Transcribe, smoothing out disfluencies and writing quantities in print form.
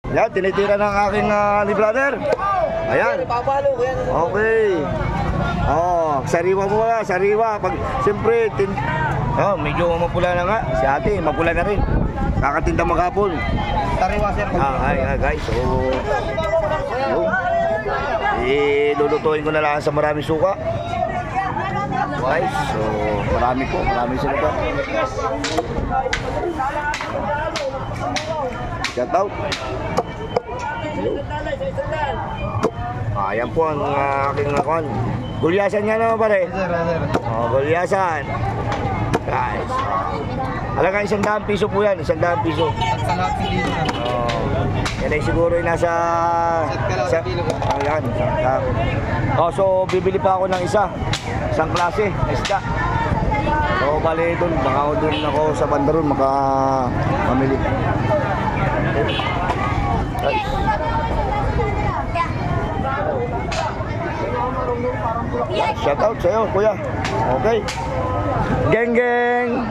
Yan, tinitira ng aking ni brother. Ayan. Okay. Oh, sariwa mo na, sariwa. Pag, siyempre, medyo mapula na nga. Si ate, mapula na rin. Kakatinda maghapon. Sariwa sir. Guys, so lulutuin ko na lang sa maraming suka. Guys, so marami sila. Shout out. Ayan po ang aking nakon. Gulyasan nga naman pare. Gulyasan. Guys. Halagang 100 piso po yan, 100 piso. Yan ay siguro yung nasa... Ayan. So bibili pa ako ng isang klase na isda. So bali doon, baka doon ako sa banda ron mamili. Shout out sa'yo kuya. Okay. Geng geng.